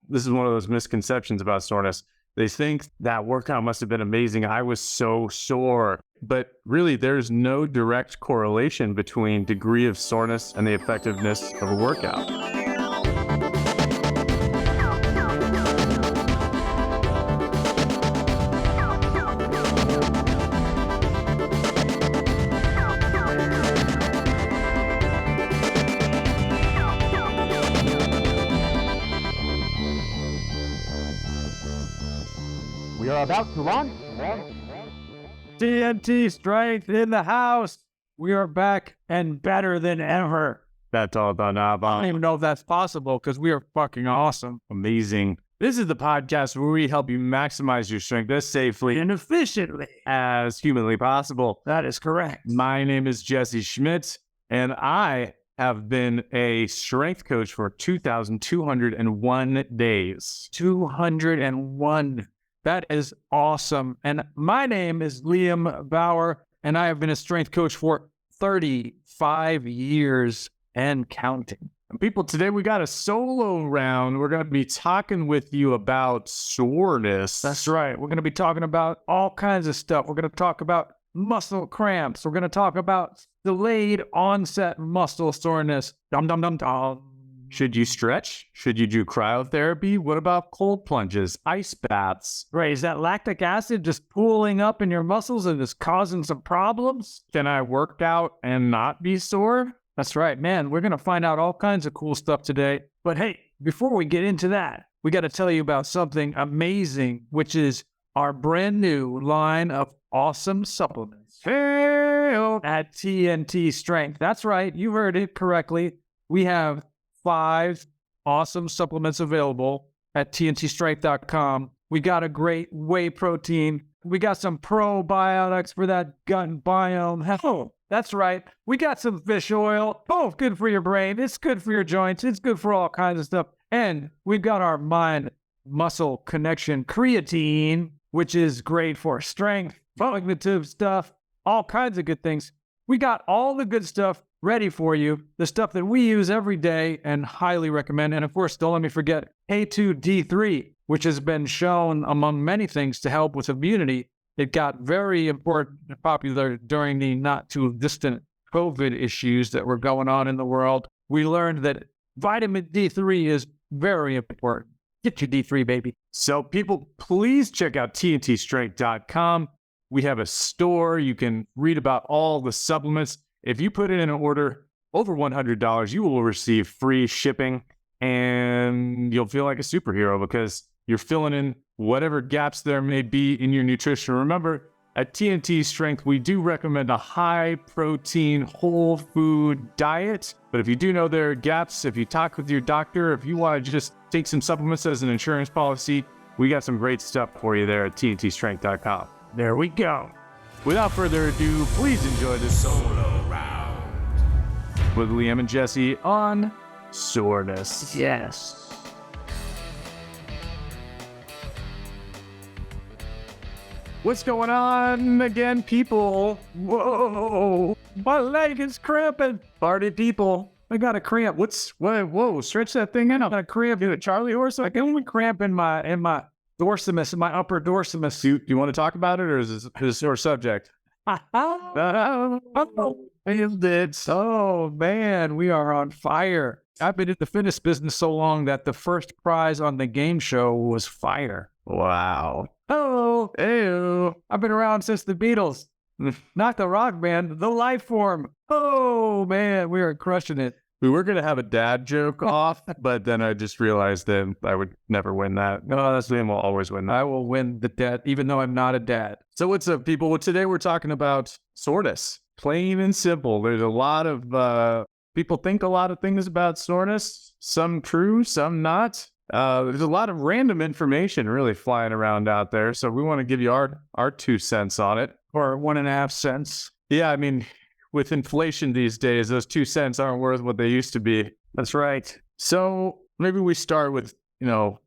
this is one of those misconceptions about soreness. They think that workout must have been amazing. I was so sore. But really, there's no direct correlation between degree of soreness and the effectiveness of a workout. We are about to launch. TNT strength in the house. We are back and better than ever. That's all about now. I don't even know if that's possible because we are fucking awesome. Amazing. This is the podcast where we help you maximize your strength as safely And efficiently. as humanly possible. That is correct. My name is Jesse Schmidt, and I have been a strength coach for 2,201 days. 201. That is awesome. And my name is Liam Bauer, and I have been a strength coach for 35 years and counting. And people, today we got a solo round. We're going to be talking with you about soreness. That's right. We're going to be talking about all kinds of stuff. We're going to talk about muscle cramps. We're going to talk about delayed onset muscle soreness. Dum, dum, dum, dum. Should you stretch? Should you do cryotherapy? What about cold plunges, ice baths? Right, is that lactic acid just pooling up in your muscles and just causing some problems? Can I work out and not be sore? That's right, man. We're going to find out all kinds of cool stuff today. But hey, before we get into that, we got to tell you about something amazing, which is our brand new line of awesome supplements at TNT Strength. That's right. You heard it correctly. We have 5 awesome supplements available at tntstrength.com. We got a great whey protein. We got some probiotics for that gut biome. Oh, that's right. We got some fish oil. Oh, good for your brain. It's good for your joints. It's good for all kinds of stuff. And we've got our mind-muscle connection creatine, which is great for strength, cognitive stuff, all kinds of good things. We got all the good stuff ready for you, the stuff that we use every day and highly recommend. And of course, don't let me forget K2D3, which has been shown among many things to help with immunity. It got very important and popular during the not too distant COVID issues that were going on in the world. We learned that vitamin D3 is very important. Get your D3, baby. So people, please check out tntstrength.com. We have a store. You can read about all the supplements. If you put in an order over $100, you will receive free shipping, and you'll feel like a superhero because you're filling in whatever gaps there may be in your nutrition. Remember, at TNT Strength, we do recommend a high-protein, whole food diet. But if you do know there are gaps, if you talk with your doctor, if you want to just take some supplements as an insurance policy, we got some great stuff for you there at tntstrength.com. There we go. Without further ado, please enjoy this solo round with Liam and Jesse on soreness. Yes. What's going on again, people? Whoa, my leg is cramping. Party people. I got a cramp. Whoa, stretch that thing out. I got a cramp. Do a Charlie horse? I got a cramp in my dorsimus, in my upper dorsimus. Do you want to talk about it, or is this your subject? Failed it. Oh, man, we are on fire. I've been in the fitness business so long that the first prize on the game show was fire. Wow. Oh, ew. I've been around since the Beatles. Not the rock band, the life form. Oh, man, we are crushing it. We were going to have a dad joke off, but then I just realized that I would never win that. No, that's Liam will always win that. I will win the dad, even though I'm not a dad. So what's up, people? Well, today we're talking about soreness. Plain and simple. There's a lot of people think a lot of things about soreness. Some true, some not. There's a lot of random information really flying around out there. So we want to give you our 2 cents on it. Or 1.5 cents. Yeah, I mean, with inflation these days, those 2 cents aren't worth what they used to be. That's right. So maybe we start with,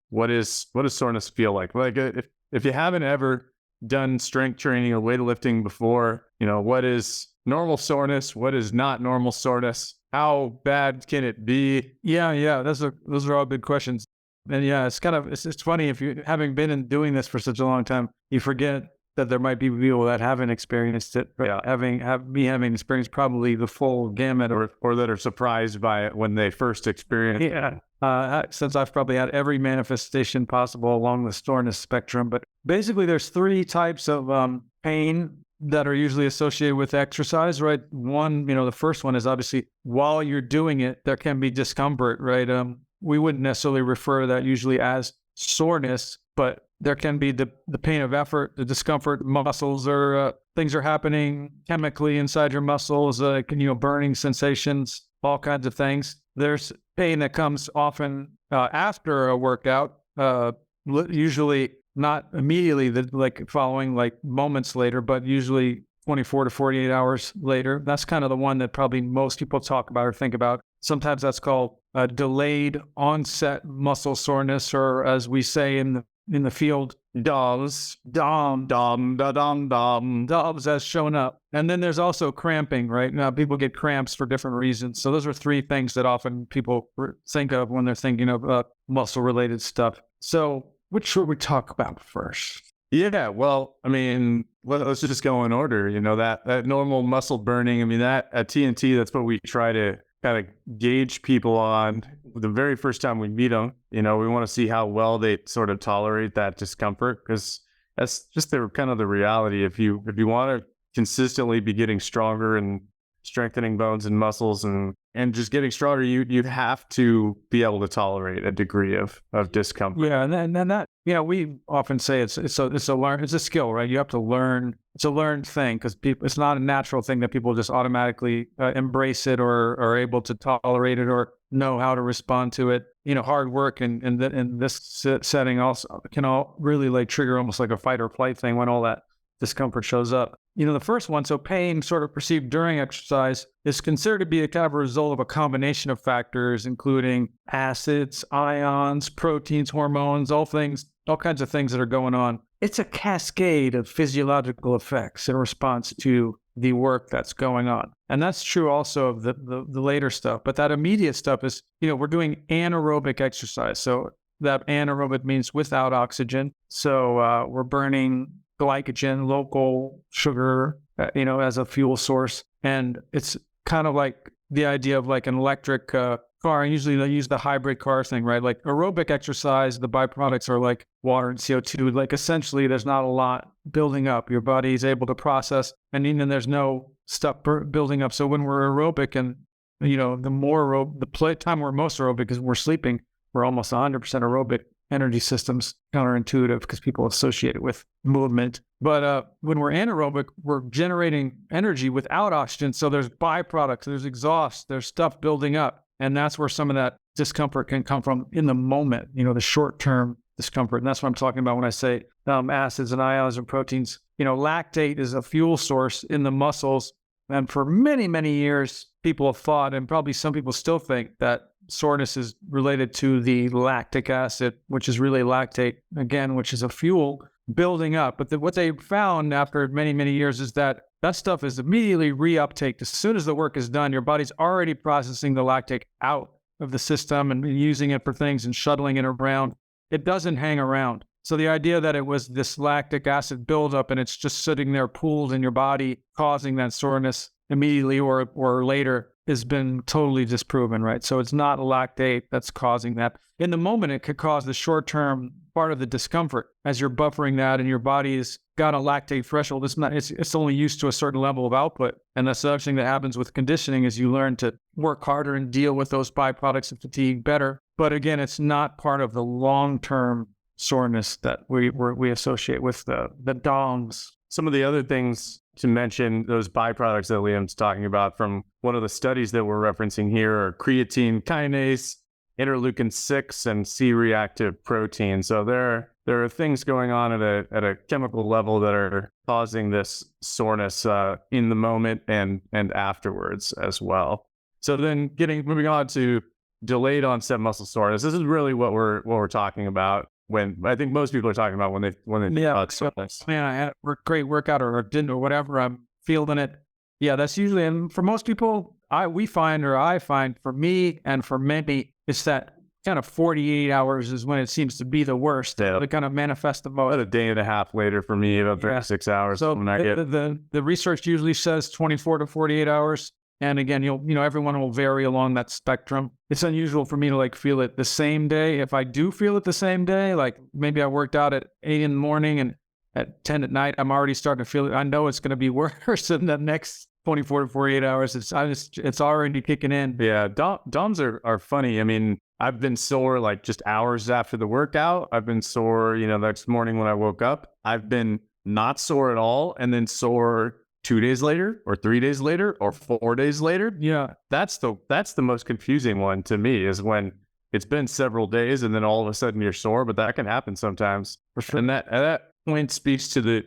what does soreness feel like? Like if you haven't ever done strength training or weightlifting before, what is normal soreness? What is not normal soreness? How bad can it be? Yeah. Those are all good questions. And yeah, it's funny if you having been in doing this for such a long time, you forget that there might be people that haven't experienced it. But Yeah. having experienced probably the full gamut. Or that are surprised by it when they first experience it. Yeah. Since I've probably had every manifestation possible along the soreness spectrum. But basically, there's three types of pain that are usually associated with exercise, right? One, the first one is obviously while you're doing it, there can be discomfort, right? We wouldn't necessarily refer to that usually as soreness, but there can be the pain of effort, the discomfort, muscles or things are happening chemically inside your muscles, burning sensations, all kinds of things. There's pain that comes often after a workout, usually not immediately, following moments later, but usually 24 to 48 hours later. That's kind of the one that probably most people talk about or think about. Sometimes that's called delayed onset muscle soreness, or as we say in the field, DOMS, DOMS has shown up. And then there's also cramping, right? Now, people get cramps for different reasons. So those are three things that often people think of when they're thinking of muscle-related stuff. So which should we talk about first? Yeah, well, let's just go in order. That normal muscle burning, that at TNT, that's what we try to kind of gauge people on the very first time we meet them. We want to see how well they sort of tolerate that discomfort, because that's just the reality. If you want to consistently be getting stronger and strengthening bones and muscles and just getting stronger, you'd have to be able to tolerate a degree of discomfort. Yeah, and then that, we often say it's a skill, right? You have to learn. It's a learned thing, because it's not a natural thing that people just automatically embrace it or are able to tolerate it or know how to respond to it. Hard work in this setting also can all really trigger almost like a fight or flight thing when all that discomfort shows up. The first one, so pain sort of perceived during exercise, is considered to be a kind of a result of a combination of factors, including acids, ions, proteins, hormones, all kinds of things that are going on. It's a cascade of physiological effects in response to the work that's going on. And that's true also of the later stuff. But that immediate stuff is, we're doing anaerobic exercise. So that anaerobic means without oxygen. So we're burning glycogen, local sugar, as a fuel source. And it's kind of like the idea of like an electric car. And usually they use the hybrid car thing, right? Like aerobic exercise, the byproducts are like water and CO2. Like essentially there's not a lot building up. Your body is able to process, and even there's no stuff building up. So when we're aerobic and, the time we're most aerobic is when we're sleeping, we're almost 100% aerobic. Energy systems, counterintuitive because people associate it with movement. But when we're anaerobic, we're generating energy without oxygen. So there's byproducts, there's exhaust, there's stuff building up. And that's where some of that discomfort can come from in the moment, the short-term discomfort. And that's what I'm talking about when I say acids and ions and proteins. Lactate is a fuel source in the muscles. And for many, many years, people have thought, and probably some people still think, that soreness is related to the lactic acid, which is really lactate, again, which is a fuel building up. But what they found after many, many years is that stuff is immediately reuptake. As soon as the work is done, your body's already processing the lactate out of the system and using it for things and shuttling it around. It doesn't hang around. So the idea that it was this lactic acid buildup and it's just sitting there pooled in your body, causing that soreness immediately or later, has been totally disproven, right? So it's not lactate that's causing that. In the moment, it could cause the short-term part of the discomfort as you're buffering that, and your body's got a lactate threshold. It's only used to a certain level of output. And that's the other thing that happens with conditioning is you learn to work harder and deal with those byproducts of fatigue better. But again, it's not part of the long-term soreness that we associate with the DOMS. Some of the other things to mention, those byproducts that Liam's talking about from one of the studies that we're referencing here, are creatine kinase, interleukin-6, and C-reactive protein. So there are things going on at a chemical level that are causing this soreness in the moment and afterwards as well. So then moving on to delayed onset muscle soreness. This is really what we're talking about. When I think most people are talking about when they think about soreness. Man, I had a great workout or didn't or whatever, I'm feeling it. Yeah, that's usually, and for most people, I find for me and for many, it's that kind of 48 hours is when it seems to be the worst. Yeah. To kind of manifest the most. About a day and a half later for me, about 36 hours. So when I get the research usually says 24 to 48 hours. And again, everyone will vary along that spectrum. It's unusual for me to like feel it the same day. If I do feel it the same day, like maybe I worked out at 8 in the morning and at 10 at night, I'm already starting to feel it. I know it's going to be worse in the next 24 to 48 hours. It's already kicking in. Yeah, DOMs are funny. I mean, I've been sore like just hours after the workout. I've been sore, next morning when I woke up. I've been not sore at all and then sore 2 days later or 3 days later or 4 days later. Yeah. That's the most confusing one to me, is when it's been several days and then all of a sudden you're sore, but that can happen sometimes. For sure. And that point speaks to the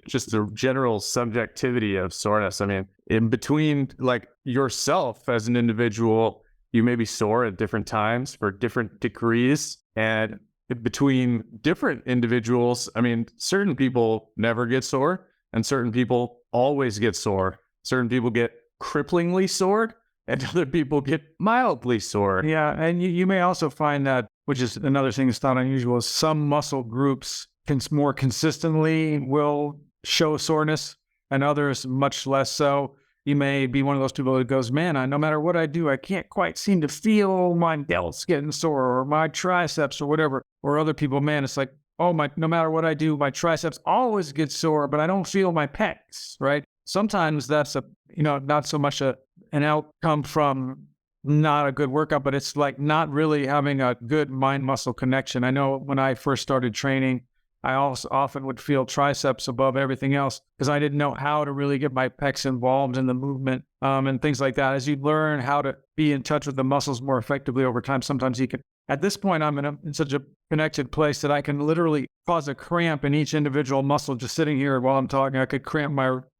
general subjectivity of soreness. I mean, in between like yourself as an individual, you may be sore at different times for different degrees, and between different individuals, I mean, certain people never get sore and certain people always get sore. Certain people get cripplingly sore and other people get mildly sore. Yeah. And you may also find that, which is another thing that's not unusual, is some muscle groups more consistently will show soreness and others much less so. You may be one of those people that goes, man, no matter what I do, I can't quite seem to feel my delts getting sore or my triceps or whatever. Or other people, man, it's like, no matter what I do, my triceps always get sore, but I don't feel my pecs, right? Sometimes that's not so much an outcome from not a good workout, but it's like not really having a good mind-muscle connection. I know when I first started training, I also often would feel triceps above everything else because I didn't know how to really get my pecs involved in the movement and things like that. As you learn how to be in touch with the muscles more effectively over time, sometimes you can. At this point, I'm in such a connected place that I can literally cause a cramp in each individual muscle just sitting here while I'm talking. I could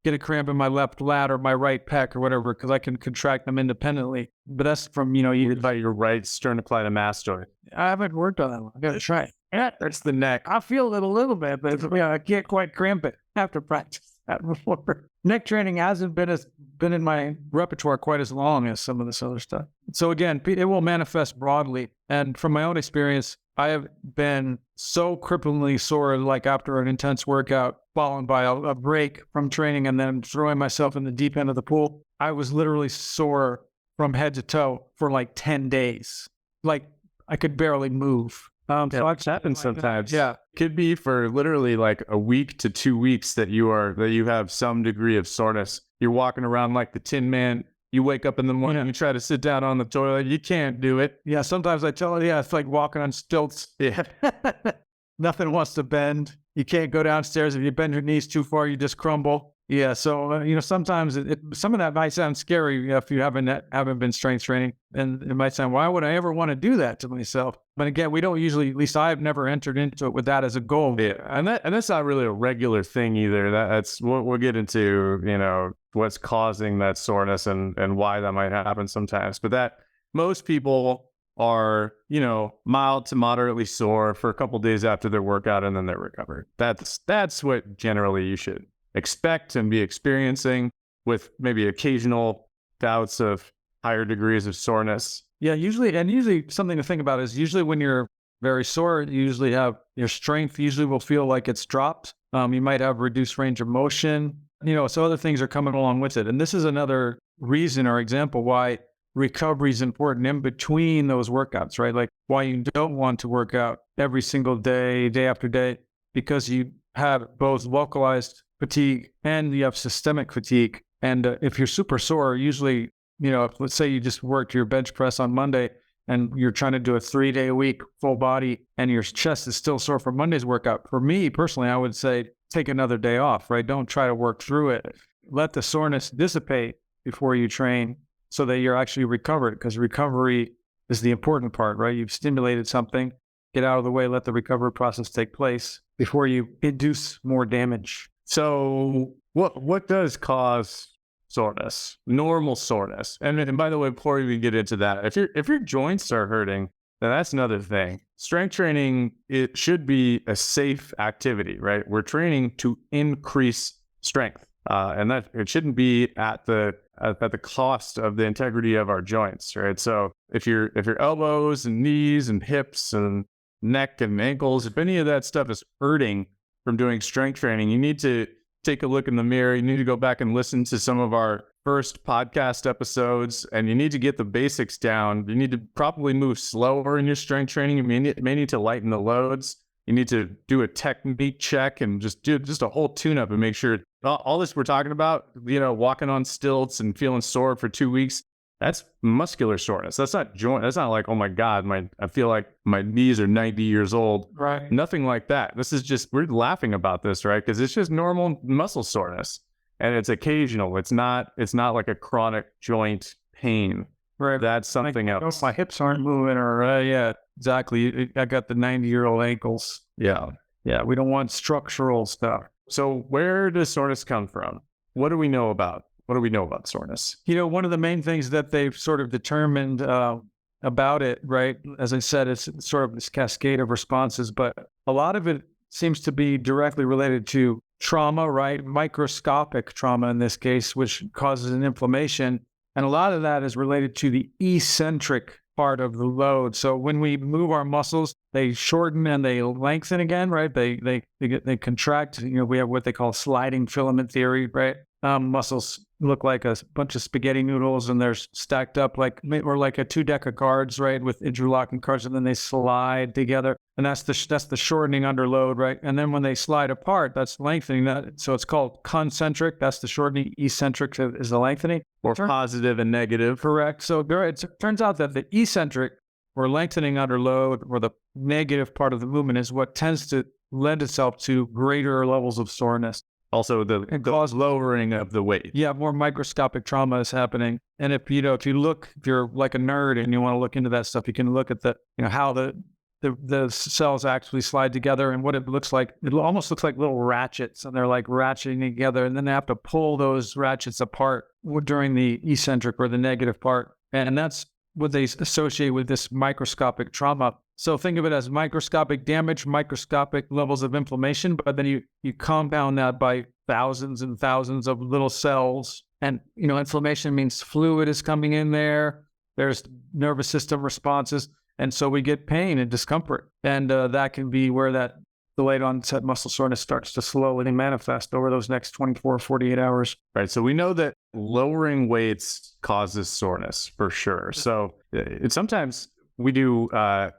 get a cramp in my left lat or my right pec or whatever because I can contract them independently. But that's from, By your right sternocleidomastoid. I haven't worked on that one. I got to try it. Yeah, that's the neck. I feel it a little bit, but I can't quite cramp it. I have to practice that before. Neck training hasn't been in my repertoire quite as long as some of this other stuff. So again, it will manifest broadly. And from my own experience, I have been so cripplingly sore, like after an intense workout, followed by a break from training and then throwing myself in the deep end of the pool. I was literally sore from head to toe for like 10 days. Like I could barely move. So it's happened sometimes. Yeah. Could be for literally like a week to 2 weeks that you have some degree of soreness. You're walking around like the Tin Man. You wake up in the morning, you try to sit down on the toilet. You can't do it. Yeah. Sometimes I tell you, it's like walking on stilts. Yeah. Nothing wants to bend. You can't go downstairs. If you bend your knees too far, you just crumble. Yeah, so sometimes some of that might sound scary if you haven't been strength training, and it might sound, why would I ever want to do that to myself? But again, we don't usually, at least I've never entered into it with that as a goal. Yeah, and that's not really a regular thing either. That's we'll get into what's causing that soreness and why that might happen sometimes. But that most people are mild to moderately sore for a couple days after their workout, and then they're recovered. That's what generally you should expect and be experiencing, with maybe occasional bouts of higher degrees of soreness. Yeah, usually something to think about is usually when you're very sore, you usually have your strength will feel like it's dropped. You might have reduced range of motion, so other things are coming along with it. And this is another reason or example why recovery is important in between those workouts, right? Like why you don't want to work out every single day, day after day, because you have both localized fatigue and you have systemic fatigue. And if you're super sore, usually, let's say you just worked your bench press on Monday and you're trying to do a 3-day a week full body and your chest is still sore from Monday's workout. For me personally, I would say take another day off, right? Don't try to work through it. Let the soreness dissipate before you train so that you're actually recovered, because recovery is the important part, right? You've stimulated something, get out of the way, let the recovery process take place before you induce more damage. So what does cause soreness? Normal soreness. And by the way, before we even get into that, if your joints are hurting, then that's another thing. Strength training, it should be a safe activity, right? We're training to increase strength. And that it shouldn't be at the cost of the integrity of our joints, right? So if your elbows and knees and hips and neck and ankles, if any of that stuff is hurting from doing strength training, you need to take a look in the mirror. You need to go back and listen to some of our first podcast episodes, and you need to get the basics down. You need to probably move slower in your strength training. You may need to lighten the loads. You need to do a technique check and just do a whole tune-up and make sure all this we're talking about, walking on stilts and feeling sore for 2 weeks, that's muscular soreness. That's not joint. That's not like, oh my God, I feel like my knees are 90 years old. Right. Nothing like that. This is just, we're laughing about this, right? Because it's just normal muscle soreness, and it's occasional. It's not like a chronic joint pain. Right. That's something else. My hips aren't moving, or yeah, exactly. I got the 90-year-old ankles. Yeah. Yeah. We don't want structural stuff. So where does soreness come from? What do we know about? What do we know about soreness? One of the main things that they've sort of determined about it, right? As I said, it's sort of this cascade of responses, but a lot of it seems to be directly related to trauma, right? Microscopic trauma in this case, which causes an inflammation. And a lot of that is related to the eccentric part of the load. So when we move our muscles, they shorten and they lengthen again, right? They contract. We have what they call sliding filament theory, right? Muscles look like a bunch of spaghetti noodles, and they're stacked up like a 2 deck of cards, right, with interlocking cards, and then they slide together, and that's the shortening under load, right? And then when they slide apart, that's lengthening that. So it's called concentric. That's the shortening. Eccentric is the lengthening. Or positive and negative. Correct. So it turns out that the eccentric, or lengthening under load, or the negative part of the movement, is what tends to lend itself to greater levels of soreness. Also, the lowering of the weight. Yeah, more microscopic trauma is happening. And if you're like a nerd and you want to look into that stuff, you can look at how the cells actually slide together and what it looks like. It almost looks like little ratchets, and they're like ratcheting together, and then they have to pull those ratchets apart during the eccentric or the negative part. And that's what they associate with this microscopic trauma. So think of it as microscopic damage, microscopic levels of inflammation, but then you compound that by thousands and thousands of little cells. And, inflammation means fluid is coming in there. There's nervous system responses. And so we get pain and discomfort. And that can be where that delayed onset muscle soreness starts to slowly manifest over those next 24, 48 hours. Right. So we know that lowering weights causes soreness for sure. So sometimes we do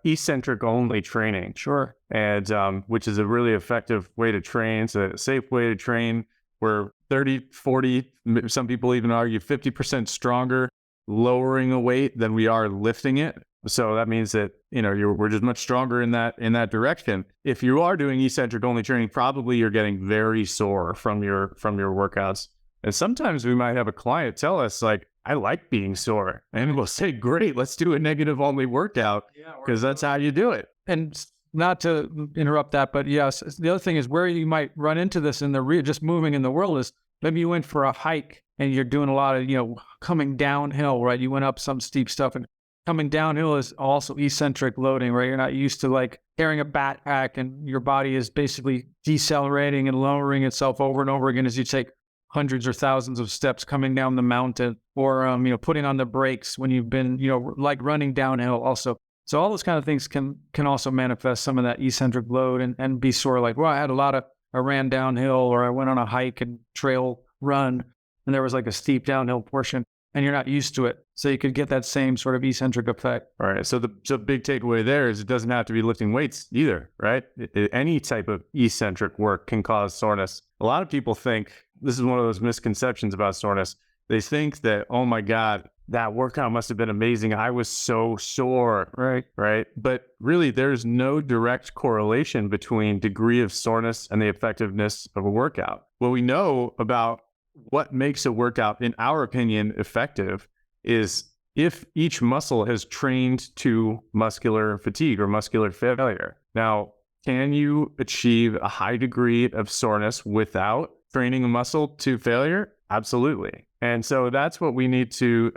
eccentric only training. Sure. And which is a really effective way to train. It's a safe way to train. We're 30, 40, some people even argue 50% stronger lowering a weight than we are lifting it. So that means that, we're just much stronger in that direction. If you are doing eccentric only training, probably you're getting very sore from your workouts. And sometimes we might have a client tell us, like, I like being sore. And we'll say, great, let's do a negative only workout, because that's how you do it. And not to interrupt that, but yes, the other thing is where you might run into this in just moving in the world is maybe you went for a hike and you're doing a lot of, coming downhill, right? You went up some steep stuff, and coming downhill is also eccentric loading, right? You're not used to like carrying a backpack, and your body is basically decelerating and lowering itself over and over again as you take hundreds or thousands of steps coming down the mountain, or, putting on the brakes when you've been, like running downhill also. So all those kind of things can also manifest some of that eccentric load and be sore. Like, well, I ran downhill, or I went on a hike and trail run, and there was like a steep downhill portion, and you're not used to it. So you could get that same sort of eccentric effect. All right. So the big takeaway there is it doesn't have to be lifting weights either, right? Any type of eccentric work can cause soreness. A lot of people think, this is one of those misconceptions about soreness. They think that, oh my God, that workout must have been amazing. I was so sore. Right. But really, there's no direct correlation between degree of soreness and the effectiveness of a workout. What we know about what makes a workout, in our opinion, effective is if each muscle has trained to muscular fatigue or muscular failure. Now, can you achieve a high degree of soreness without training a muscle to failure? Absolutely. And so that's what we need to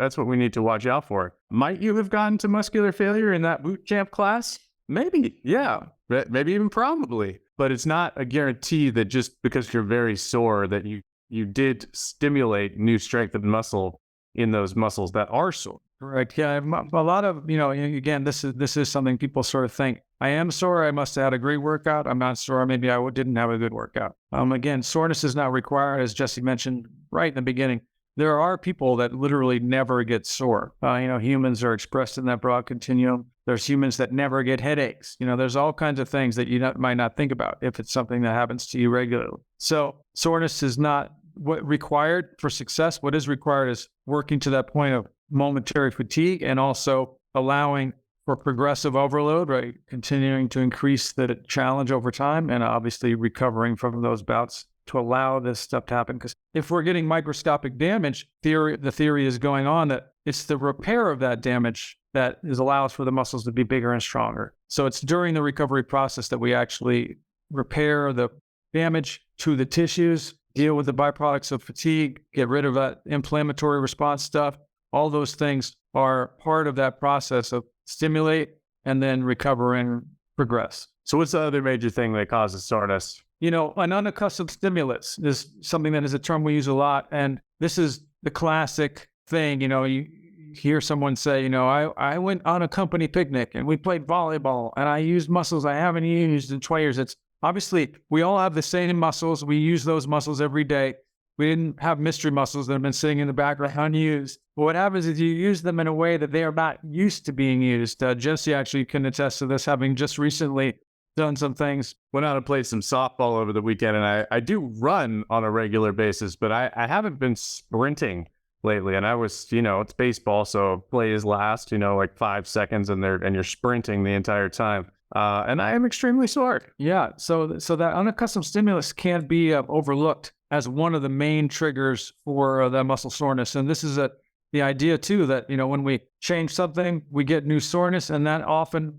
watch out for. Might you have gotten to muscular failure in that boot camp class? Maybe. Yeah. Maybe even probably. But it's not a guarantee that just because you're very sore that you you did stimulate new strength of muscle in those muscles that are sore. Correct. Yeah, a lot of, again, this is something people sort of think, I am sore, I must have had a great workout. I'm not sore, maybe I didn't have a good workout. Again, soreness is not required, as Jesse mentioned right in the beginning. There are people that literally never get sore. Humans are expressed in that broad continuum. There's humans that never get headaches. There's all kinds of things that you might not think about if it's something that happens to you regularly. So soreness is not what required for success. What is required is working to that point of momentary fatigue and also allowing for progressive overload, right? Continuing to increase the challenge over time and obviously recovering from those bouts to allow this stuff to happen. Because if we're getting microscopic damage, the theory is going on that it's the repair of that damage that allows for the muscles to be bigger and stronger. So it's during the recovery process that we actually repair the damage to the tissues, deal with the byproducts of fatigue, get rid of that inflammatory response stuff. All those things are part of that process of stimulate and then recover and progress. So what's the other major thing that causes soreness? An unaccustomed stimulus is something that is a term we use a lot. And this is the classic thing. You hear someone say, I went on a company picnic and we played volleyball and I used muscles I haven't used in 20 years. It's obviously we all have the same muscles. We use those muscles every day. We didn't have mystery muscles that have been sitting in the background unused. But what happens is you use them in a way that they are not used to being used. Jesse actually can attest to this, having just recently done some things. Went out and played some softball over the weekend, and I do run on a regular basis, but I haven't been sprinting lately. And I was, it's baseball, so play is last, like 5 seconds, and you're sprinting the entire time. And I am extremely sore. Yeah, so that unaccustomed stimulus can't be overlooked as one of the main triggers for the muscle soreness. And this is the idea too that, when we change something, we get new soreness, and that often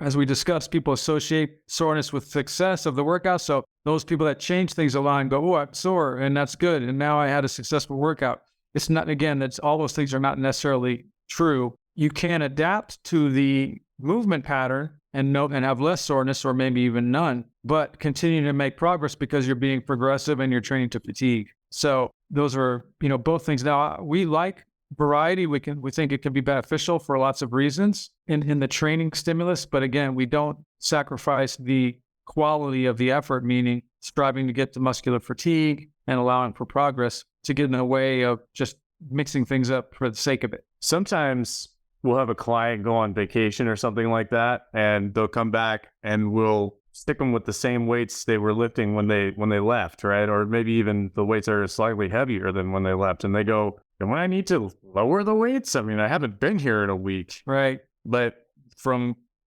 as we discussed, people associate soreness with success of the workout. So those people that change things a lot and go, oh, I'm sore, and that's good, and now I had a successful workout. It's not, again, all those things are not necessarily true. You can adapt to the movement pattern and have less soreness or maybe even none, but continue to make progress because you're being progressive and you're training to fatigue. So those are, both things. Now, we like variety. We think it can be beneficial for lots of reasons in the training stimulus, but again, we don't sacrifice the quality of the effort, meaning striving to get to muscular fatigue and allowing for progress to get in the way of just mixing things up for the sake of it. Sometimes we'll have a client go on vacation or something like that, and they'll come back and we'll stick them with the same weights they were lifting when they left, right? Or maybe even the weights are slightly heavier than when they left, and they go, "Do I need to lower the weights? I mean, I haven't been here in a week." Right. But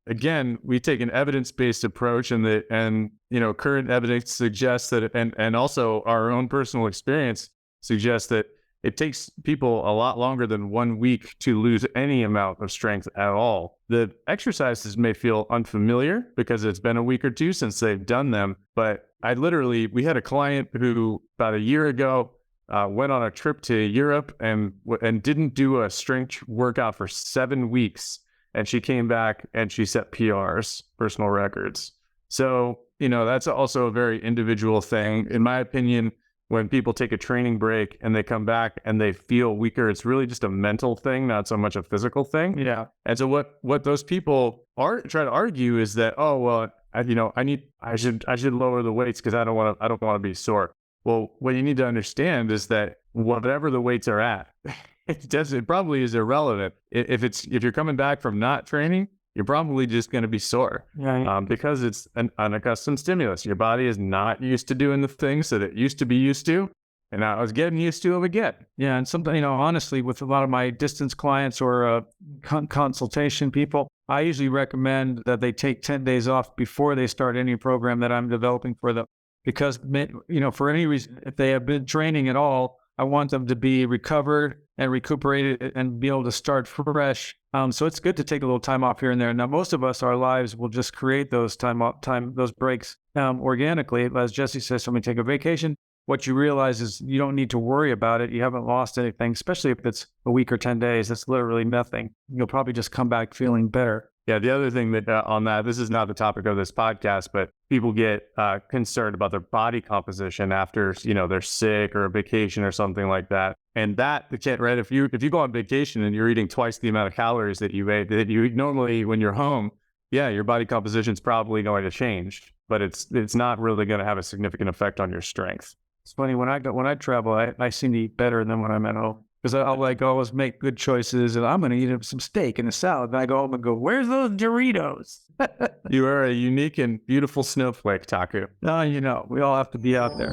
again, we take an evidence-based approach, and current evidence suggests that, and also our own personal experience suggests that it takes people a lot longer than 1 week to lose any amount of strength at all. The exercises may feel unfamiliar because it's been a week or two since they've done them, but we had a client who about a year ago went on a trip to Europe and didn't do a strength workout for 7 weeks. And she came back and she set PRs, personal records. So, that's also a very individual thing. In my opinion, when people take a training break and they come back and they feel weaker, it's really just a mental thing, not so much a physical thing. Yeah. And so what those people try to argue is that, oh, well, I should lower the weights because I don't want to be sore. Well, what you need to understand is that whatever the weights are at, it probably is irrelevant. If you're coming back from not training, you're probably just going to be sore, because it's an unaccustomed stimulus. Your body is not used to doing the things that it used to be used to, and now it's getting used to them again. Yeah, and something, honestly, with a lot of my distance clients or consultation people, I usually recommend that they take 10 days off before they start any program that I'm developing for them. Because, for any reason, if they have been training at all, I want them to be recovered and recuperated and be able to start fresh. So it's good to take a little time off here and there. Now, most of us, our lives will just create those those breaks organically. As Jesse says, somebody take a vacation, what you realize is you don't need to worry about it. You haven't lost anything, especially if it's a week or 10 days. That's literally nothing. You'll probably just come back feeling better. Yeah, the other thing that on that, this is not the topic of this podcast, but people get concerned about their body composition after, they're sick or a vacation or something like that. And that, right? If you go on vacation and you're eating twice the amount of calories that you ate that you eat normally when you're home, yeah, your body composition is probably going to change, but it's not really going to have a significant effect on your strength. It's funny when I travel, I seem to eat better than when I'm at home. Because I'll always make good choices, and I'm going to eat some steak and a salad. And I go home and go, "Where's those Doritos?" You are a unique and beautiful snowflake, Taku. No, we all have to be out there.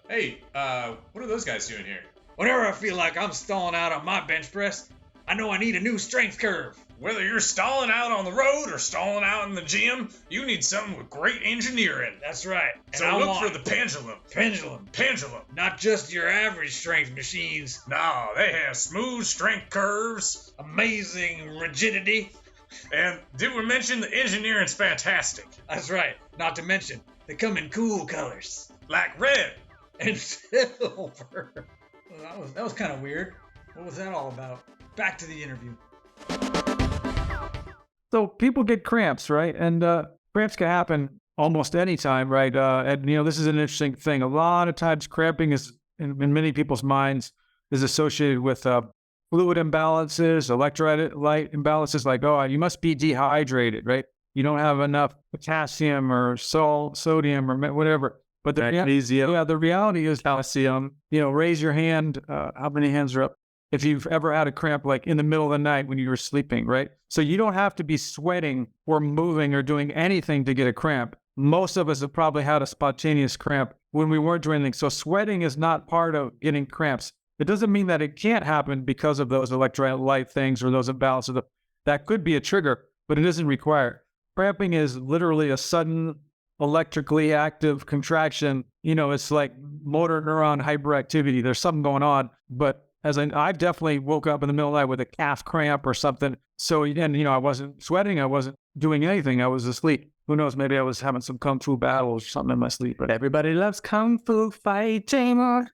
Hey, what are those guys doing here? Whenever I feel like I'm stalling out on my bench press, I know I need a new strength curve. Whether you're stalling out on the road or stalling out in the gym, you need something with great engineering. That's right. So look for the pendulum. Pendulum. Not just your average strength machines. No, they have smooth strength curves, amazing rigidity. And did we mention the engineering's fantastic? That's right. Not to mention, they come in cool colors. Like red and silver. Well, that was kind of weird. What was that all about? Back to the interview. So people get cramps, right? And cramps can happen almost any time, right? And this is an interesting thing. A lot of times cramping is, in many people's minds, is associated with fluid imbalances, electrolyte imbalances, like, oh, you must be dehydrated, right? You don't have enough potassium or sodium or whatever. But the reality is calcium. Raise your hand. How many hands are up? If you've ever had a cramp, like in the middle of the night when you were sleeping, right? So you don't have to be sweating or moving or doing anything to get a cramp. Most of us have probably had a spontaneous cramp when we weren't doing anything. So sweating is not part of getting cramps. It doesn't mean that it can't happen because of those electrolyte things or those imbalances. That could be a trigger, but it isn't required. Cramping is literally a sudden electrically active contraction. It's like motor neuron hyperactivity. There's something going on, but I definitely woke up in the middle of the night with a calf cramp or something. So, I wasn't sweating. I wasn't doing anything. I was asleep. Who knows? Maybe I was having some kung fu battle or something in my sleep. But everybody loves kung fu fighting.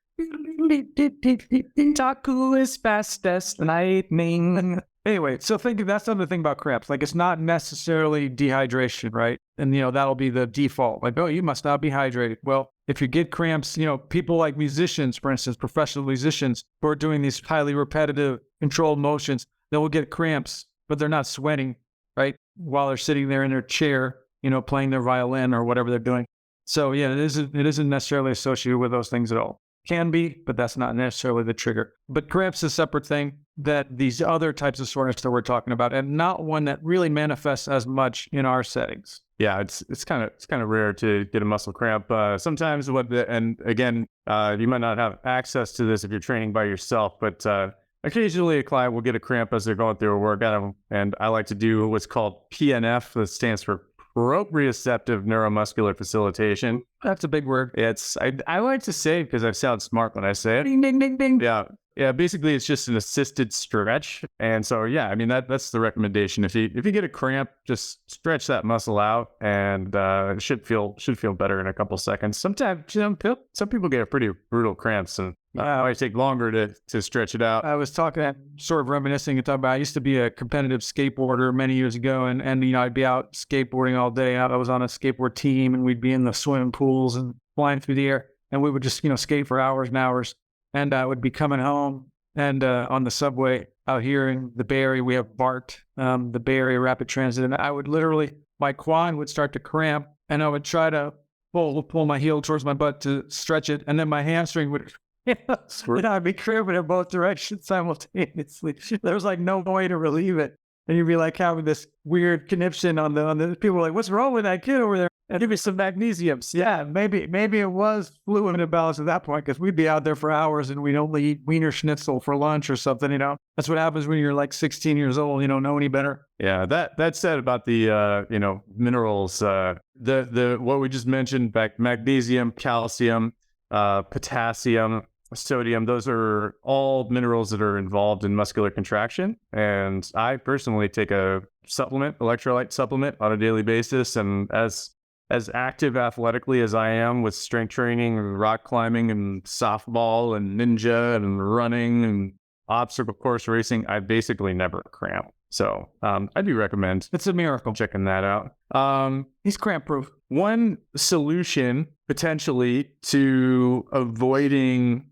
Taku is fast as lightning. Anyway, so that's another thing about cramps. Like, it's not necessarily dehydration, right? And, that'll be the default. Like, oh, you must not be hydrated. Well, if you get cramps, people like musicians, for instance, professional musicians who are doing these highly repetitive controlled motions, they will get cramps, but they're not sweating, right? While they're sitting there in their chair, playing their violin or whatever they're doing. So yeah, it isn't necessarily associated with those things at all. Can be, but that's not necessarily the trigger. But cramps is a separate thing that these other types of soreness that we're talking about, and not one that really manifests as much in our settings. Yeah, it's kind of rare to get a muscle cramp. Sometimes you might not have access to this if you're training by yourself, but occasionally a client will get a cramp as they're going through a workout, and I like to do what's called PNF, that stands for proprioceptive neuromuscular facilitation. That's a big word. I like to say it because I sound smart when I say it. Ding, ding, ding, ding. Yeah. Basically, it's just an assisted stretch, and so that's the recommendation. If you get a cramp, just stretch that muscle out, and it should feel better in a couple seconds. Sometimes some people get pretty brutal cramps, and it might take longer to stretch it out. I was sort of reminiscing and talking about, I used to be a competitive skateboarder many years ago, and I'd be out skateboarding all day. I was on a skateboard team, and we'd be in the swimming pools and flying through the air, and we would just skate for hours and hours. And I would be coming home, and on the subway out here in the Bay Area, we have BART, the Bay Area Rapid Transit, and I would literally, my quad would start to cramp, and I would try to pull my heel towards my butt to stretch it, and then my hamstring would, and I'd be cramping in both directions simultaneously. There was like no way to relieve it, and you'd be like having this weird conniption on the people were like, "What's wrong with that kid over there?" And give me some magnesiums. Yeah, maybe it was fluid imbalance at that point, because we'd be out there for hours and we'd only eat Wiener Schnitzel for lunch or something. That's what happens when you're like 16 years old. You don't know any better. Yeah, that said about the minerals, the what we just mentioned, magnesium, calcium, potassium, sodium, those are all minerals that are involved in muscular contraction. And I personally take a electrolyte supplement on a daily basis, and as as active athletically as I am with strength training and rock climbing and softball and ninja and running and obstacle course racing, I basically never cramp. So I do recommend It's a miracle. checking that out. He's cramp proof. One solution potentially to avoiding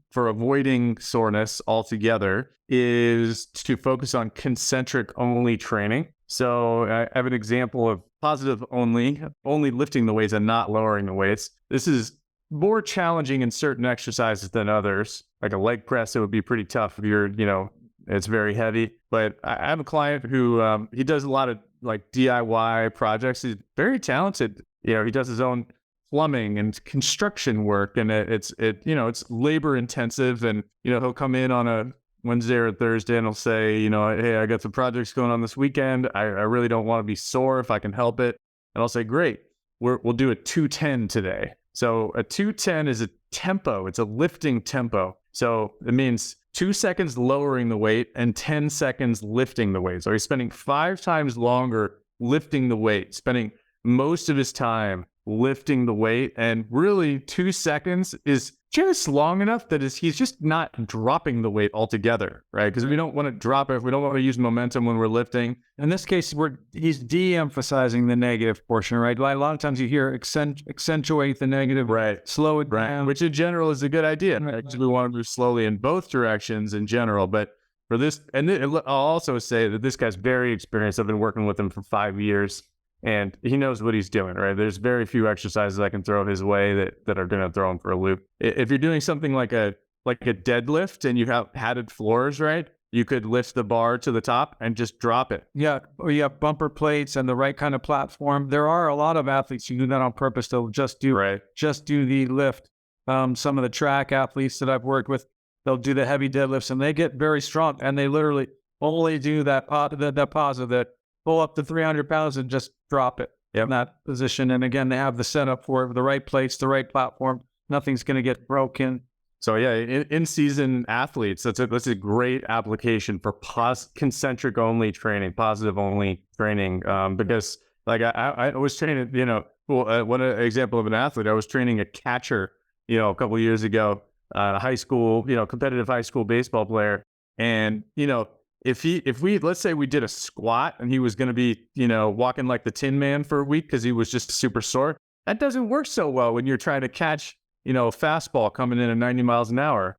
soreness altogether is to focus on concentric only training. So I have an example of positive only lifting the weights and not lowering the weights. This is more challenging in certain exercises than others. Like a leg press, it would be pretty tough if you're, it's very heavy. But I have a client who he does a lot of like DIY projects. He's very talented. He does his own plumbing and construction work, and it's labor intensive. And he'll come in on a Wednesday or Thursday and he'll say, hey, I got some projects going on this weekend. I really don't want to be sore if I can help it. And I'll say, great, we'll do a 210 today. So a 210 is a tempo. It's a lifting tempo. So it means 2 seconds lowering the weight and 10 seconds lifting the weight. So he's spending 5 times longer lifting the weight, spending most of his time lifting the weight. And really 2 seconds is just long enough that he's just not dropping the weight altogether, right? Because we don't want to drop it. We don't want to use momentum when we're lifting. In this case, he's de-emphasizing the negative portion, right? A lot of times you hear accentuate the negative, right? Slow it down, which in general is a good idea. Right. Because we want to move slowly in both directions in general. But for this, and I'll also say that this guy's very experienced. I've been working with him for 5 years. And he knows what he's doing, right? There's very few exercises I can throw his way that are going to throw him for a loop. If you're doing something like a deadlift and you have padded floors, right? You could lift the bar to the top and just drop it. Yeah, or you have bumper plates and the right kind of platform. There are a lot of athletes who do that on purpose. They'll just do the lift. Some of the track athletes that I've worked with, they'll do the heavy deadlifts and they get very strong. And they literally only do that positive that pull up to 300 pounds and just drop it in that position. And again, they have the setup for it, the right plates, the right platform. Nothing's going to get broken. So yeah, in-season athletes, that's a great application for concentric only training, positive only training. Because like I was training, one example of an athlete, I was training a catcher, a couple of years ago, high school, competitive high school baseball player. And, if we let's say we did a squat and he was going to be, walking like the Tin Man for a week because he was just super sore, that doesn't work so well when you're trying to catch, a fastball coming in at 90 miles an hour.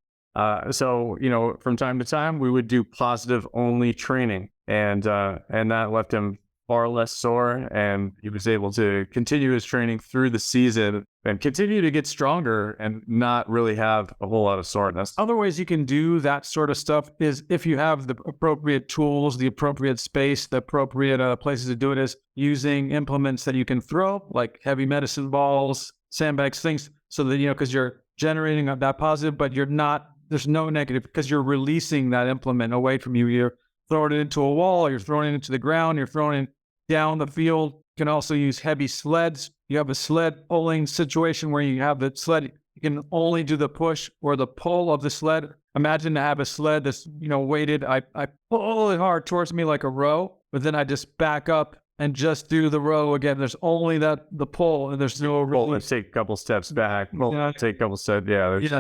So, from time to time, we would do positive only training and that left him far less sore, and he was able to continue his training through the season and continue to get stronger and not really have a whole lot of soreness. Other ways you can do that sort of stuff is if you have the appropriate tools, the appropriate space, the appropriate places to do it is using implements that you can throw, like heavy medicine balls, sandbags, things, so that, because you're generating that positive, but there's no negative because you're releasing that implement away from you. You're throwing it into a wall, you're throwing it into the ground, you're throwing it down the field. You can also use heavy sleds. You have a sled pulling situation where you have the sled, you can only do the push or the pull of the sled. Imagine to have a sled that's, weighted. I pull it hard towards me like a row, but then I just back up and just do the row again. There's only the pull and there's no release. Let's take a couple steps back. Take a couple steps.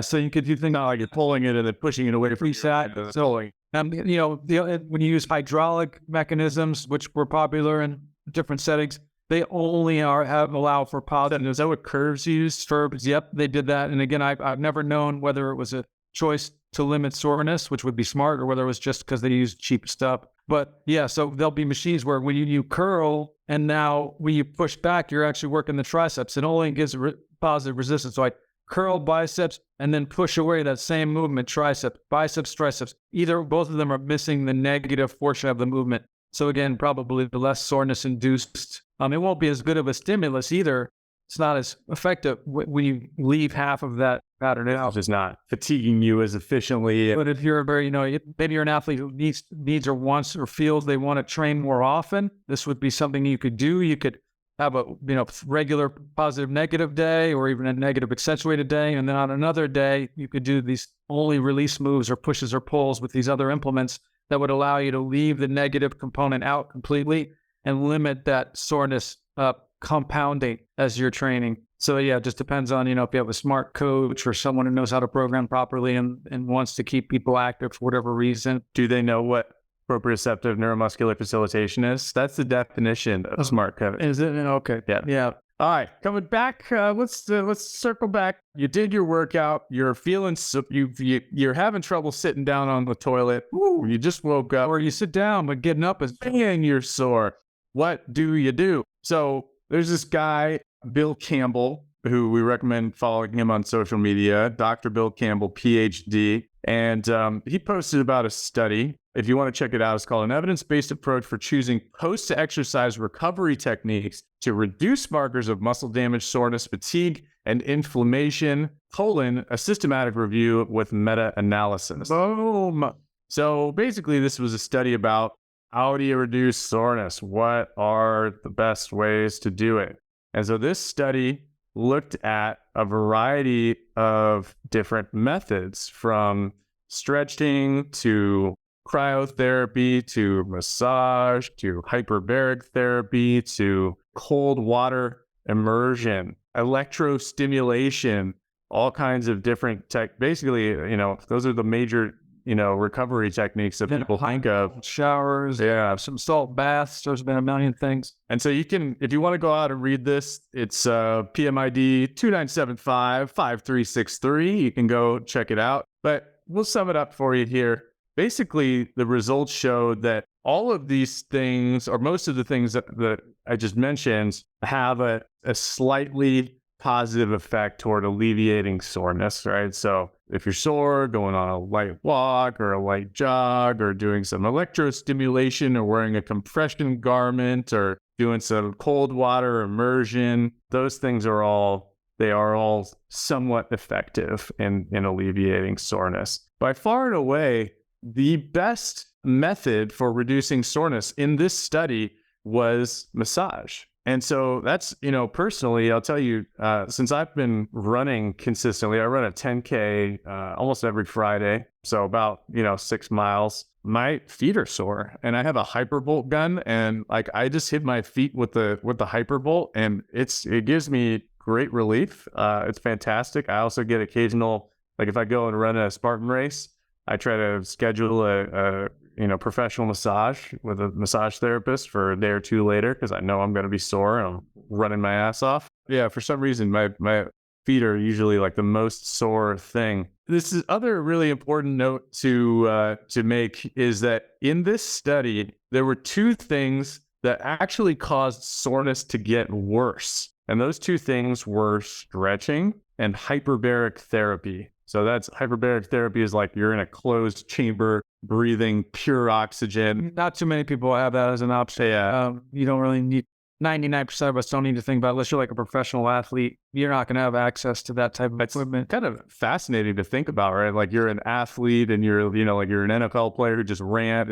So you think not like you're pulling it and then pushing it away from you. So, when you use hydraulic mechanisms, which were popular in different settings, they only allow for positive. Is that what curves use? Curves, yep, they did that. And again, I've never known whether it was a choice to limit soreness, which would be smart, or whether it was just because they used cheap stuff. But yeah, so there'll be machines where when you curl and now when you push back, you're actually working the triceps. It only gives positive resistance. So I curl biceps and then push away that same movement, biceps, triceps. Both of them are missing the negative portion of the movement. So again, probably the less soreness induced. It won't be as good of a stimulus either. It's not as effective when you leave half of that pattern out. It's not fatiguing you as efficiently. But if you're maybe you're an athlete who needs or wants or feels they want to train more often, this would be something you could do. You could have a regular positive negative day, or even a negative accentuated day, and then on another day you could do these only release moves or pushes or pulls with these other implements that would allow you to leave the negative component out completely and limit that soreness up compounding as you're training. So yeah, it just depends on, if you have a smart coach or someone who knows how to program properly and wants to keep people active for whatever reason. Do they know what proprioceptive neuromuscular facilitation is? That's the definition of smart coach. Is it? Okay. Yeah. All right, coming back. Let's circle back. You did your workout. You're feeling you're having trouble sitting down on the toilet. Ooh, you just woke up, Or you sit down, but getting up is and you're sore. What do you do? So there's this guy, Bill Campbell, who we recommend following him on social media. Dr. Bill Campbell, PhD, and he posted about a study. If you want to check it out, it's called An Evidence-Based Approach for Choosing Post-Exercise Recovery Techniques to Reduce Markers of Muscle Damage, Soreness, Fatigue, and Inflammation, a systematic review with meta-analysis. boom. So basically, this was a study about how do you reduce soreness? What are the best ways to do it? And so this study looked at a variety of different methods, from stretching to cryotherapy to massage to hyperbaric therapy to cold water immersion, electrostimulation, all kinds of different tech. Basically, those are the major, recovery techniques that people think of. Showers, Yeah. some salt baths. There's been a million things. And so you can, if you want to go out and read this, it's PMID 2975-5363. You can go check it out. But we'll sum it up for you here. Basically, the results showed that all of these things, or most of the things that I just mentioned, have a slightly positive effect toward alleviating soreness, right? So if you're sore, going on a light walk or a light jog, or doing some electrostimulation, or wearing a compression garment, or doing some cold water immersion, those things are all somewhat effective in alleviating soreness. By far and away, the best method for reducing soreness in this study was massage. And so that's, personally, I'll tell you, since I've been running consistently, I run a 10K almost every Friday. So about, 6 miles. My feet are sore, and I have a hypervolt gun, and I just hit my feet with the hypervolt, and it gives me great relief. It's fantastic. I also get occasional, if I go and run a Spartan race, I try to schedule a professional massage with a massage therapist for a day or two later, because I know I'm going to be sore and I'm running my ass off. Yeah, for some reason, my feet are usually the most sore thing. This is other really important note to make is that in this study, there were two things that actually caused soreness to get worse. And those two things were stretching and hyperbaric therapy. So hyperbaric therapy is you're in a closed chamber, breathing pure oxygen. Not too many people have that as an option. Yeah. You don't really need, 99% of us don't need to think about it. Unless you're a professional athlete, you're not going to have access to that type of equipment. Kind of fascinating to think about, right? You're an athlete, and you're, you're an NFL player who just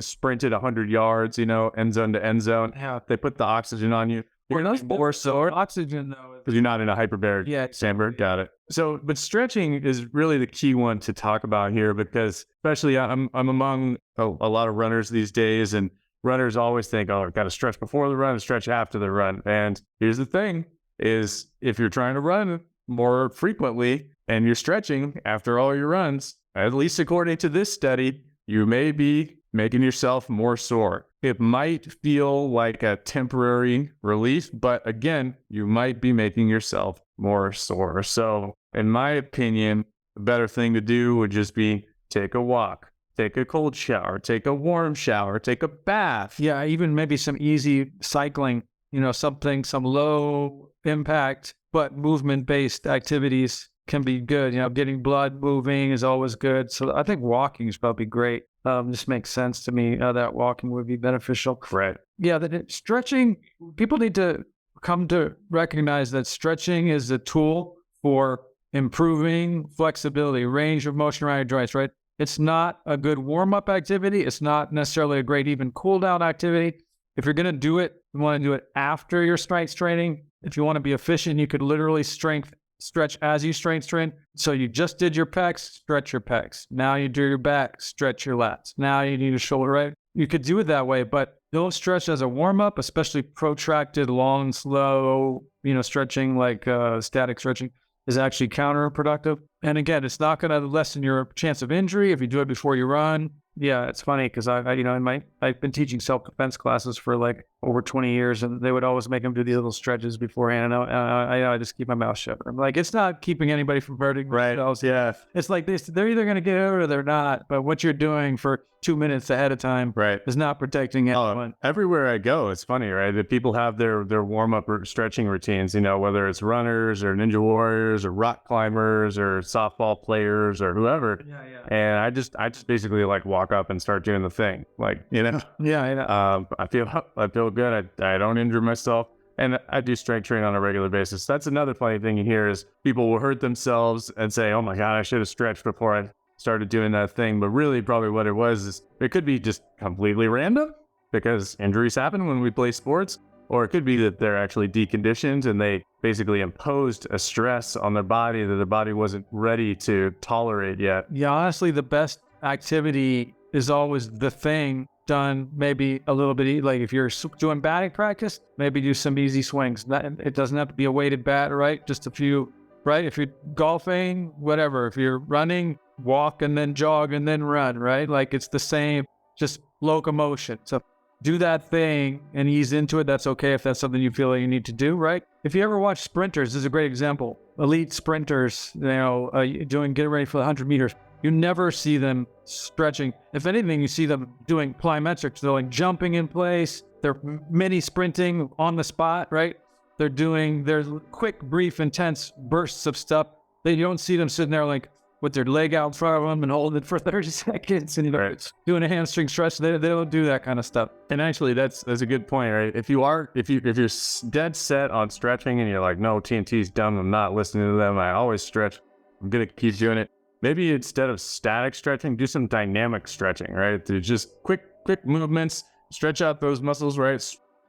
sprinted 100 yards, end zone to end zone. Yeah. They put the oxygen on you. You're not more sore. Oxygen, though. Because you're not in a hyperbaric chamber. Got it. So, but stretching is really the key one to talk about here, because especially I'm among a lot of runners these days, and runners always think, oh, I've got to stretch before the run and stretch after the run. And here's the thing is, if you're trying to run more frequently and you're stretching after all your runs, at least according to this study, you may be making yourself more sore. It might feel like a temporary relief, but again, you might be making yourself more sore. So in my opinion, the better thing to do would just be take a walk, take a cold shower, take a warm shower, take a bath. Yeah, even maybe some easy cycling, some low impact, but movement-based activities can be good. Getting blood moving is always good. So I think walking is probably great. Just makes sense to me that walking would be beneficial. Right. Yeah, that stretching, people need to come to recognize that stretching is a tool for improving flexibility, range of motion around your joints, right? It's not a good warm-up activity. It's not necessarily a great even cool-down activity. If you're going to do it, you want to do it after your strength training. If you want to be efficient, you could literally stretch as you strength train. So you just did your pecs, stretch your pecs. Now you do your back, stretch your lats. Now you need a shoulder, right? You could do it that way, but Don't stretch as a warm-up, especially protracted, long, slow, stretching like static stretching is actually counterproductive. And again, it's not going to lessen your chance of injury if you do it before you run. Yeah, it's funny because I've been teaching self-defense classes for like over 20 years, and they would always make them do these little stretches beforehand. And I just keep my mouth shut. I'm like, it's not keeping anybody from hurting themselves. Yeah. It's like they're either going to get hurt or they're not. But what you're doing for 2 minutes ahead of time is not protecting anyone. Everywhere I go, it's funny, right? That people have their warm-up or stretching routines, whether it's runners or ninja warriors or rock climbers or softball players or whoever. Yeah. And I just basically like walk up and start doing the thing. Like, I feel good. I don't injure myself. And I do strength training on a regular basis. That's another funny thing you hear is people will hurt themselves and say, oh my God, I should have stretched before I started doing that thing. But really probably what it was is it could be just completely random because injuries happen when we play sports, or it could be that they're actually deconditioned and they basically imposed a stress on their body that their body wasn't ready to tolerate yet. Yeah, honestly, the best activity is always the thing done maybe a little bit, like if you're doing batting practice, maybe do some easy swings. It doesn't have to be a weighted bat, right? Just a few, right? If you're golfing, whatever. If you're running, walk and then jog and then run, right? Like it's the same, just locomotion. So do that thing and ease into it. That's okay if that's something you feel like you need to do, right? If you ever watch sprinters, this is a great example. Elite sprinters, get ready for the 100 meters. You never see them stretching. If anything, you see them doing plyometrics. They're like jumping in place. They're mini sprinting on the spot, right? They're doing their quick, brief, intense bursts of stuff. You don't see them sitting there like with their leg out in front of them and holding it for 30 seconds and doing a hamstring stretch. They don't do that kind of stuff. And actually, that's a good point, right? If you're dead set on stretching and you're like, no, TNT's dumb, I'm not listening to them. I always stretch. I'm gonna keep doing it. Maybe instead of static stretching, do some dynamic stretching, right? Do just quick movements, stretch out those muscles, right?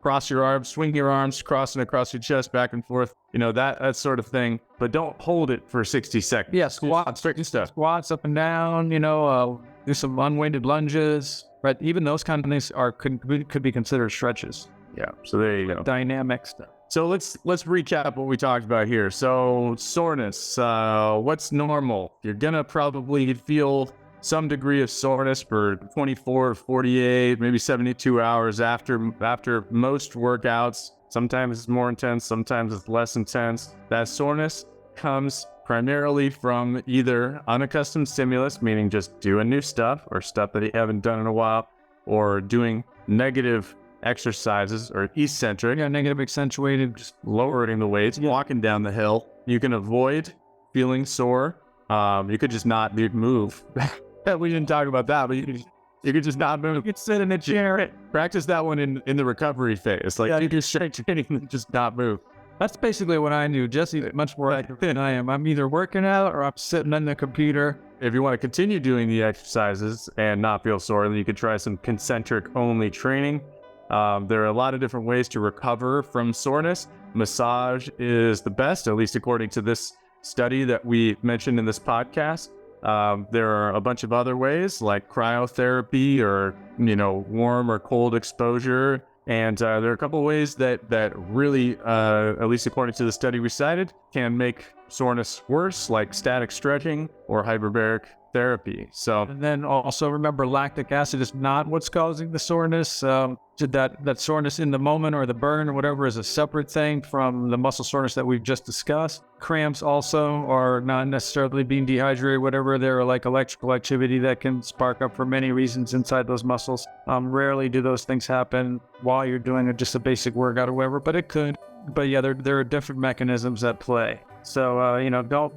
Cross your arms, swing your arms, crossing across your chest, back and forth, that sort of thing. But don't hold it for 60 seconds. Yeah, squats, squats up and down, do some unweighted lunges, right? Even those kind of things could be considered stretches. Yeah, so there you go. Dynamic stuff. So let's recap what we talked about here. So soreness, what's normal? You're gonna probably feel some degree of soreness for 24, 48, maybe 72 hours after most workouts. Sometimes it's more intense, sometimes it's less intense. That soreness comes primarily from either unaccustomed stimulus, meaning just doing new stuff or stuff that you haven't done in a while, or doing negative exercises or eccentric. Yeah, negative accentuated, just lowering the weights, walking down the hill. You can avoid feeling sore. You could just not move. We didn't talk about that, but you could just not move. You could sit in a chair. Practice that one in the recovery phase. Like you can strength training and just not move. That's basically what I do. Jesse's much more active than I am. I'm either working out or I'm sitting on the computer. If you want to continue doing the exercises and not feel sore, then you could try some concentric only training. There are a lot of different ways to recover from soreness. Massage is the best, at least according to this study that we mentioned in this podcast. There are a bunch of other ways like cryotherapy or, warm or cold exposure. And there are a couple of ways that really, at least according to the study we cited, can make soreness worse, like static stretching or hyperbaric therapy. So, and then also remember, lactic acid is not what's causing the soreness. That soreness in the moment or the burn or whatever is a separate thing from the muscle soreness that we've just discussed. Cramps also are not necessarily being dehydrated, whatever. They're like electrical activity that can spark up for many reasons inside those muscles. Rarely do those things happen while you're doing just a basic workout or whatever, but it could. But yeah, there are different mechanisms at play. So,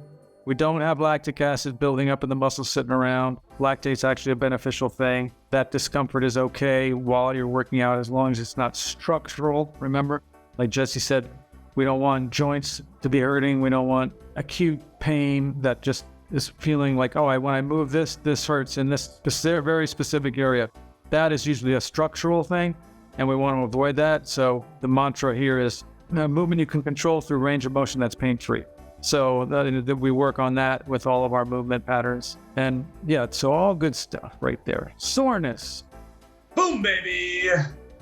we don't have lactic acid building up in the muscles sitting around. Lactate's actually a beneficial thing. That discomfort is okay while you're working out as long as it's not structural. Remember, like Jesse said, we don't want joints to be hurting. We don't want acute pain that just is feeling like, when I move this hurts in this very specific area. That is usually a structural thing, and we want to avoid that. So the mantra here is movement you can control through range of motion that's pain-free. So we work on that with all of our movement patterns. And yeah, so all good stuff right there. Soreness. Boom, baby.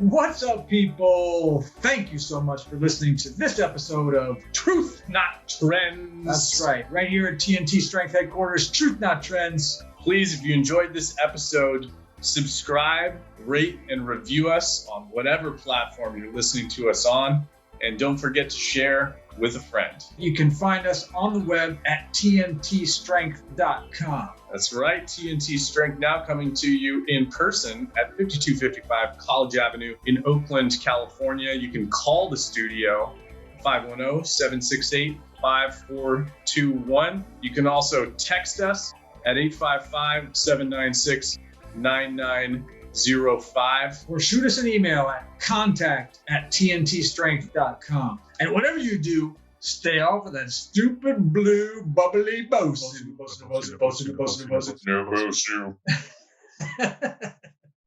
What's up, people? Thank you so much for listening to this episode of Truth, not trends. That's right here at TNT Strength Headquarters, Truth Not Trends. Please, if you enjoyed this episode, subscribe, rate, and review us on whatever platform you're listening to us on. And don't forget to share with a friend. You can find us on the web at tntstrength.com. That's right, TNT Strength now coming to you in person at 5255 College Avenue in Oakland, California. You can call the studio 510-768-5421. You can also text us at 855-796-9905. Or shoot us an email at contact@tntstrength.com. And whatever you do, stay off of that stupid blue bubbly bosun.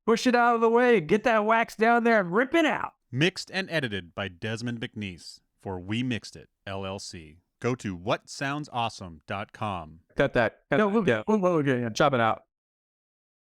Push it out of the way. Get that wax down there and rip it out. Mixed and edited by Desmond McNeese for We Mixed It, LLC. Go to whatsoundsawesome.com. Cut that. No, we'll get it. We'll get it. Chop it out.